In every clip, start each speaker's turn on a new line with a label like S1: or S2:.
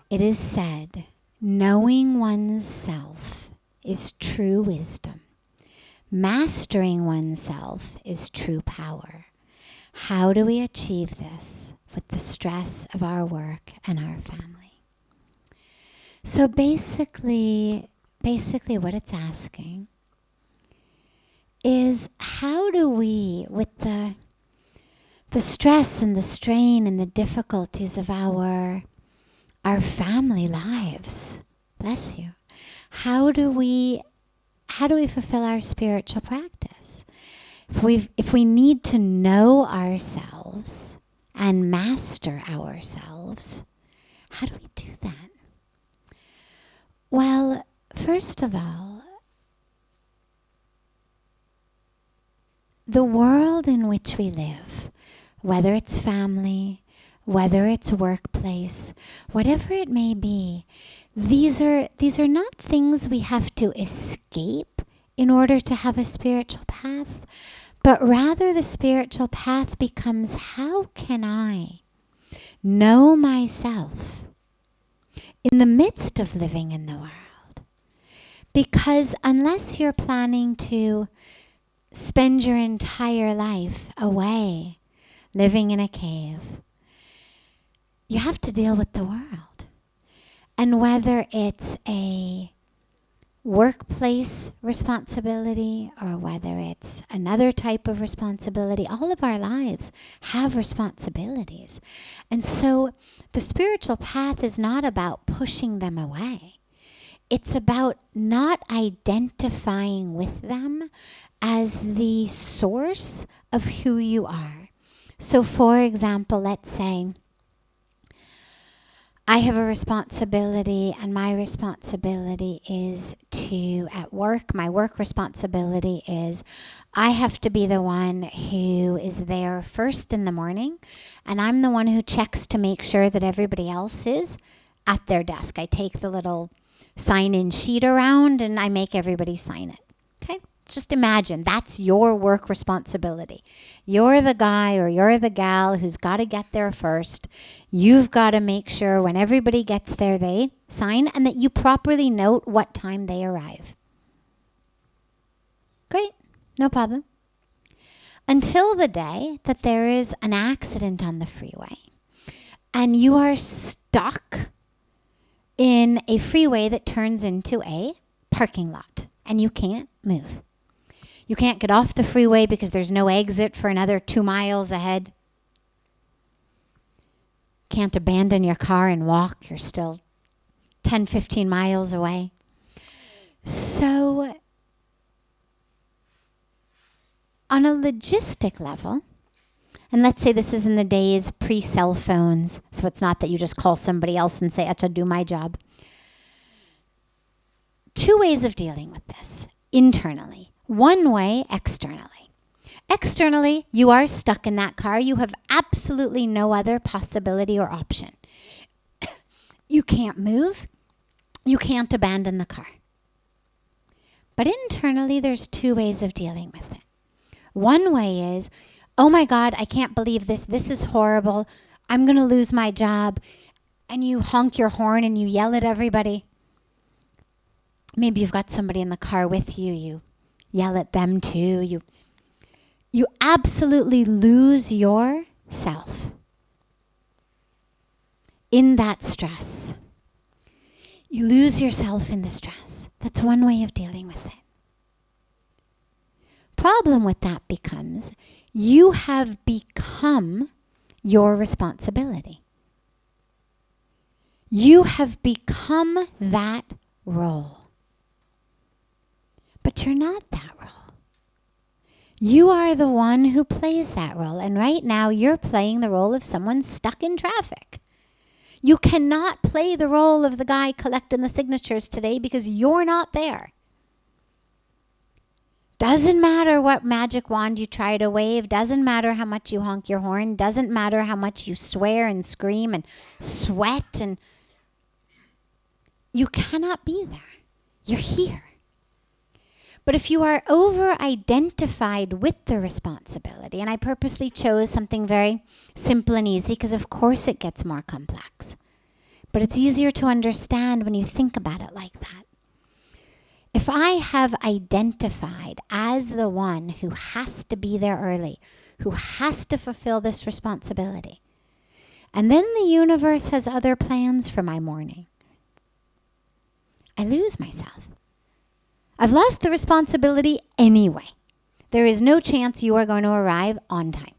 S1: It is said, knowing one's self is true wisdom. Mastering oneself is true power. How do we achieve this? With the stress of our work and our family. So basically what it's asking is, how do we, with the stress and the strain and the difficulties of our family lives, bless you, how do we fulfill our spiritual practice? If we need to know ourselves and master ourselves, how do we do that? Well, first of all, the world in which we live, whether it's family, whether it's workplace, whatever it may be, these are not things we have to escape in order to have a spiritual path, but rather the spiritual path becomes, how can I know myself in the midst of living in the world? Because unless you're planning to spend your entire life away, living in a cave, you have to deal with the world. And whether it's a workplace responsibility or whether it's another type of responsibility, all of our lives have responsibilities. And so the spiritual path is not about pushing them away. It's about not identifying with them as the source of who you are. So for example, let's say I have a responsibility, and my responsibility is at work, my work responsibility is I have to be the one who is there first in the morning, and I'm the one who checks to make sure that everybody else is at their desk. I take the little sign-in sheet around and I make everybody sign it. Okay? Just imagine that's your work responsibility. You're the guy or you're the gal who's got to get there first. You've got to make sure when everybody gets there, they sign, and that you properly note what time they arrive. Great, no problem. Until the day that there is an accident on the freeway and you are stuck in a freeway that turns into a parking lot and you can't move. You can't get off the freeway because there's no exit for another 2 miles ahead. Can't abandon your car and walk. You're still 10, 15 miles away. So on a logistic level, and let's say this is in the days pre-cell phones, so it's not that you just call somebody else and say, "Acha, do my job." 2 ways of dealing with this internally. One way externally. Externally, you are stuck in that car. You have absolutely no other possibility or option. You can't move. You can't abandon the car. But internally, there's 2 ways of dealing with it. One way is, oh my God, I can't believe this. This is horrible. I'm going to lose my job. And you honk your horn and you yell at everybody. Maybe you've got somebody in the car with you. You yell at them too. You absolutely lose yourself in that stress. You lose yourself in the stress. That's one way of dealing with it. Problem with that becomes you have become your responsibility. You have become that role. But you're not that role. You are the one who plays that role. And right now you're playing the role of someone stuck in traffic. You cannot play the role of the guy collecting the signatures today because you're not there. Doesn't matter what magic wand you try to wave. Doesn't matter how much you honk your horn. Doesn't matter how much you swear and scream and sweat. And you cannot be there. You're here. But if you are over-identified with the responsibility, and I purposely chose something very simple and easy because of course it gets more complex. But it's easier to understand when you think about it like that. If I have identified as the one who has to be there early, who has to fulfill this responsibility, and then the universe has other plans for my morning, I lose myself. I've lost the responsibility anyway. There is no chance you are going to arrive on time.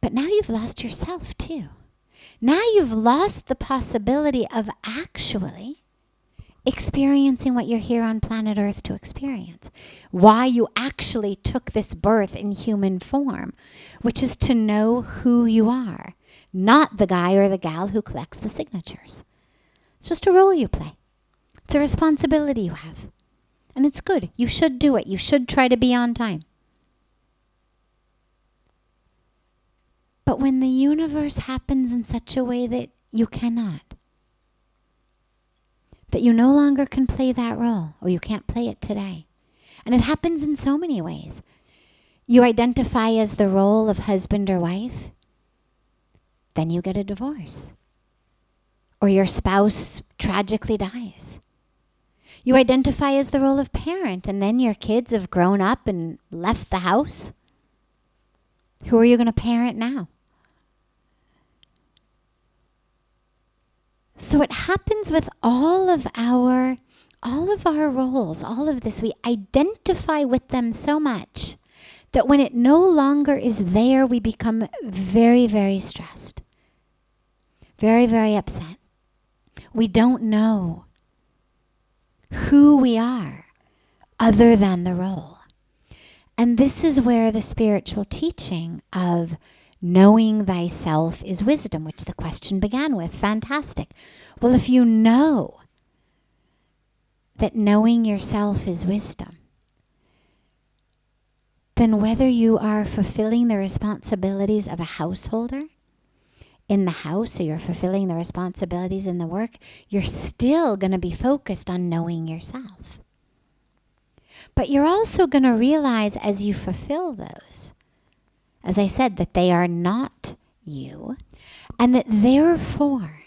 S1: But now you've lost yourself too. Now you've lost the possibility of actually experiencing what you're here on planet Earth to experience. Why you actually took this birth in human form, which is to know who you are, not the guy or the gal who collects the signatures. It's just a role you play. It's a responsibility you have. And it's good. You should do it. You should try to be on time. But when the universe happens in such a way that you cannot, that you no longer can play that role, or you can't play it today. And it happens in so many ways. You identify as the role of husband or wife, then you get a divorce. Or your spouse tragically dies. You identify as the role of parent, and then your kids have grown up and left the house. Who are you going to parent now? So it happens with all of our roles, all of this. We identify with them so much that when it no longer is there, we become very, very stressed. Very, very upset. We don't know who we are other than the role. And this is where the spiritual teaching of knowing thyself is wisdom, which the question began with. Fantastic. Well, if you know that knowing yourself is wisdom, then whether you are fulfilling the responsibilities of a householder in the house or you're fulfilling the responsibilities in the work, you're still going to be focused on knowing yourself. But you're also going to realize as you fulfill those, as I said, that they are not you, and that therefore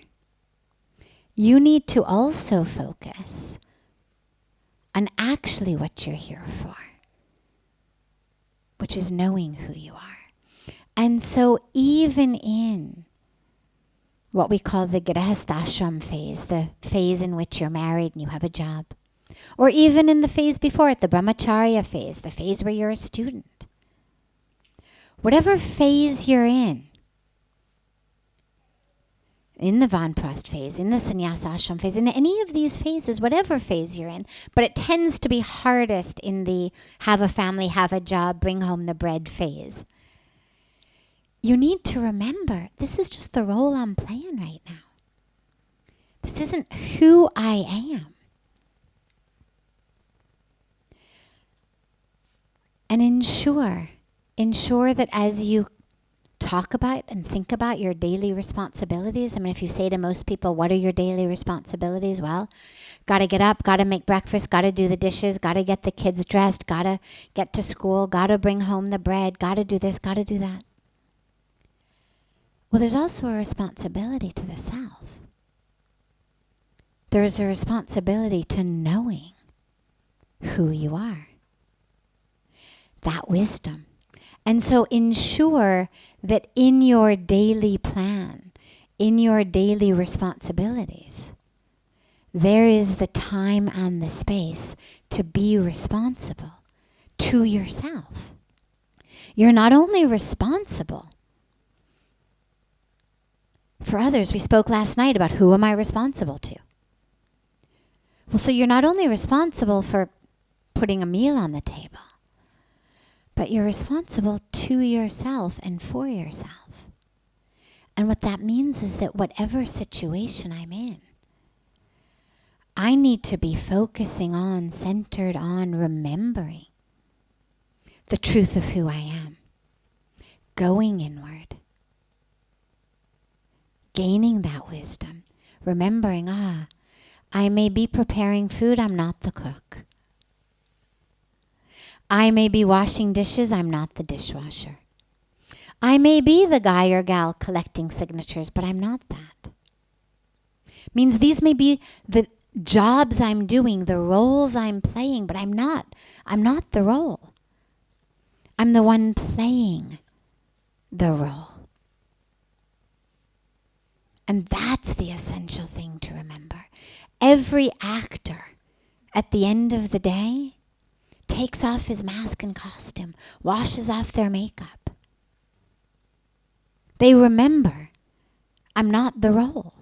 S1: you need to also focus on actually what you're here for, which is knowing who you are. And so even in what we call the Grihasthashram phase, the phase in which you're married and you have a job, or even in the phase before it, the Brahmacharya phase, the phase where you're a student, whatever phase you're in the Vanprasth phase, in the Sannyasa Ashram phase, in any of these phases, whatever phase you're in, but it tends to be hardest in the have a family, have a job, bring home the bread phase. You need to remember, this is just the role I'm playing right now. This isn't who I am. And ensure that as you talk about and think about your daily responsibilities, I mean, if you say to most people, what are your daily responsibilities? Well, got to get up, got to make breakfast, got to do the dishes, got to get the kids dressed, got to get to school, got to bring home the bread, got to do this, got to do that. Well, there's also a responsibility to the self. There's a responsibility to knowing who you are. That wisdom. And so ensure that in your daily plan, in your daily responsibilities, there is the time and the space to be responsible to yourself. You're not only responsible for others. We spoke last night about who am I responsible to? Well, so you're not only responsible for putting a meal on the table, but you're responsible to yourself and for yourself. And what that means is that whatever situation I'm in, I need to be focusing on, centered on, remembering the truth of who I am, going inward, gaining that wisdom, remembering, I may be preparing food, I'm not the cook. I may be washing dishes, I'm not the dishwasher. I may be the guy or gal collecting signatures, but I'm not that. Means these may be the jobs I'm doing, the roles I'm playing, but I'm not the role. I'm the one playing the role. And that's the essential thing to remember. Every actor at the end of the day takes off his mask and costume, washes off their makeup. They remember, I'm not the role.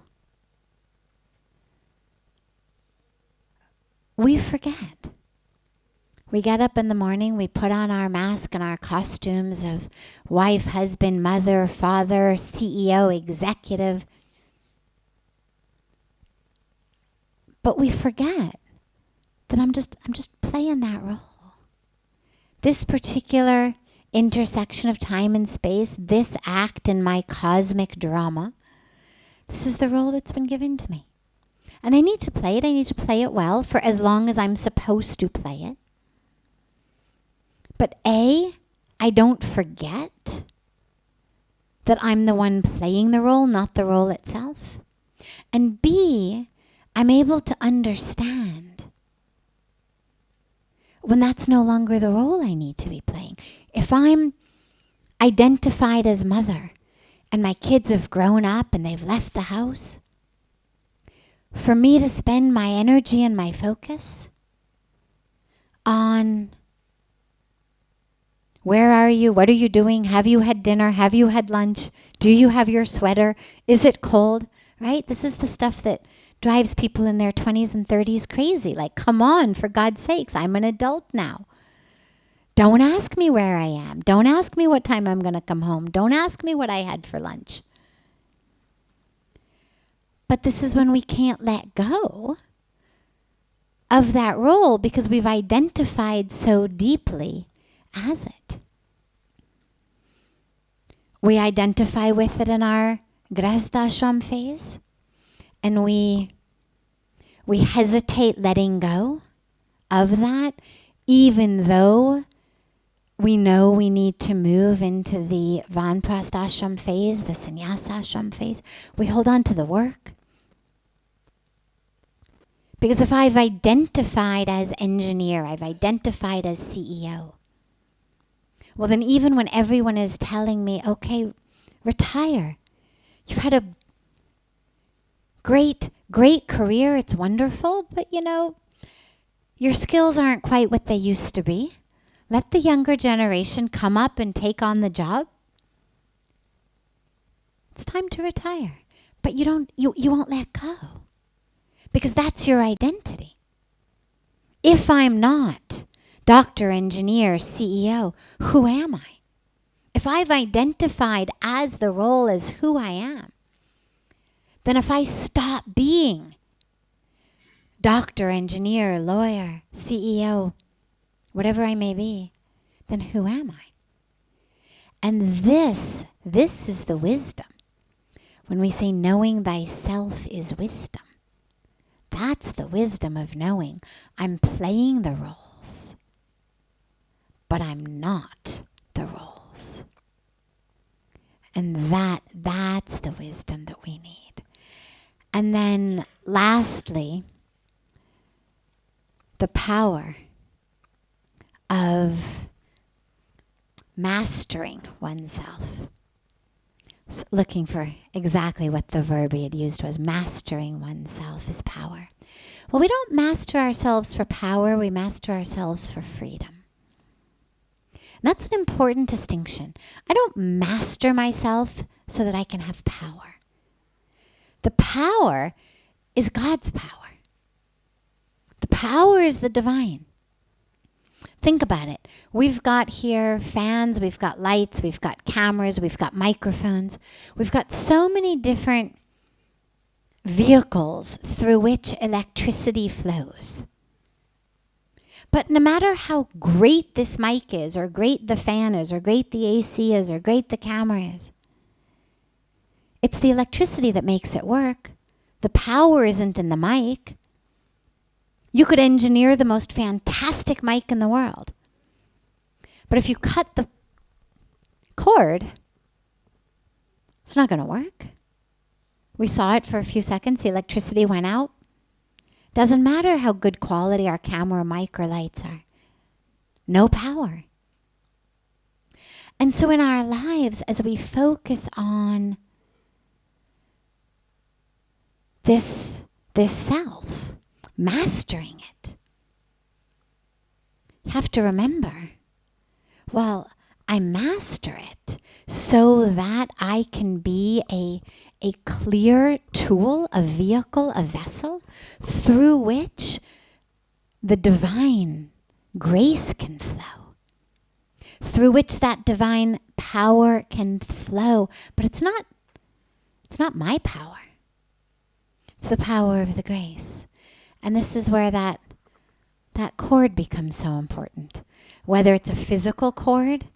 S1: We forget. We get up in the morning, we put on our mask and our costumes of wife, husband, mother, father, CEO, executive. But we forget that I'm just playing that role. This particular intersection of time and space, this act in my cosmic drama, this is the role that's been given to me. And I need to play it. I need to play it well for as long as I'm supposed to play it. But A, I don't forget that I'm the one playing the role, not the role itself. And B, I'm able to understand when that's no longer the role I need to be playing. If I'm identified as mother and my kids have grown up and they've left the house, for me to spend my energy and my focus on where are you? What are you doing? Have you had dinner? Have you had lunch? Do you have your sweater? Is it cold? Right? This is the stuff that drives people in their 20s and 30s crazy. Like, come on, for God's sakes, I'm an adult now. Don't ask me where I am. Don't ask me what time I'm going to come home. Don't ask me what I had for lunch. But this is when we can't let go of that role because we've identified so deeply as it. We identify with it in our Grihastha phase, and we hesitate letting go of that, even though we know we need to move into the Vanprastha phase, the Sannyasa phase. We hold on to the work. Because if I've identified as engineer, I've identified as CEO, well then even when everyone is telling me, okay, retire. You've had a great career, it's wonderful, but you know, your skills aren't quite what they used to be. Let the younger generation come up and take on the job. It's time to retire. But you won't let go. Because that's your identity. If I'm not doctor, engineer, CEO, who am I? If I've identified as the role as who I am, then if I stop being doctor, engineer, lawyer, CEO, whatever I may be, then who am I? And this is the wisdom. When we say knowing thyself is wisdom, that's the wisdom of knowing I'm playing the roles, but I'm not the roles. And that's the wisdom that we need. And then lastly, the power of mastering oneself. So looking for exactly what the verb he had used was. Mastering oneself is power. Well, we don't master ourselves for power, we master ourselves for freedom. And that's an important distinction. I don't master myself so that I can have power. The power is God's power. The power is the divine. Think about it. We've got here fans, we've got lights, we've got cameras, we've got microphones. We've got so many different vehicles through which electricity flows. But no matter how great this mic is, or great the fan is, or great the AC is, or great the camera is, it's the electricity that makes it work. The power isn't in the mic. You could engineer the most fantastic mic in the world. But if you cut the cord, it's not going to work. We saw it for a few seconds. The electricity went out. Doesn't matter how good quality our camera, mic, or lights are. No power. And so in our lives, as we focus on this self, mastering it, you have to remember, well, I master it so that I can be a clear tool, a vehicle, a vessel through which the divine grace can flow, through which that divine power can flow. But it's not my power. It's the power of the grace. And this is where that cord becomes so important. Whether it's a physical cord,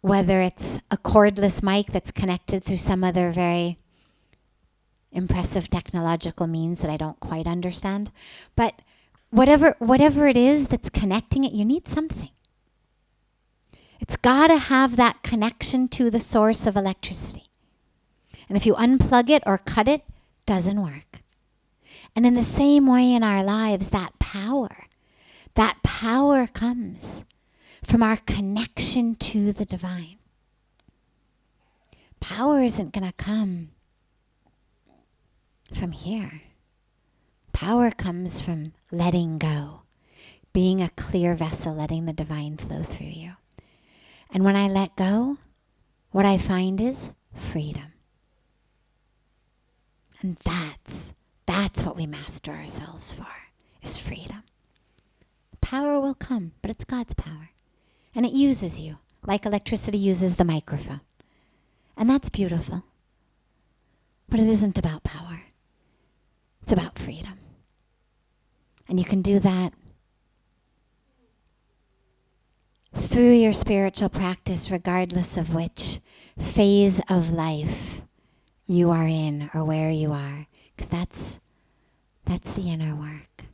S1: whether it's a cordless mic that's connected through some other very impressive technological means that I don't quite understand. But whatever it is that's connecting it, you need something. It's got to have that connection to the source of electricity. And if you unplug it or cut it, doesn't work. And in the same way in our lives, that power comes from our connection to the divine. Power isn't going to come from here. Power comes from letting go, being a clear vessel, letting the divine flow through you. And when I let go, what I find is freedom. And that's what we master ourselves for, is freedom. Power will come, but it's God's power. And it uses you, like electricity uses the microphone. And that's beautiful. But it isn't about power. It's about freedom. And you can do that through your spiritual practice, regardless of which phase of life you are in or where you are. Because that's the inner work.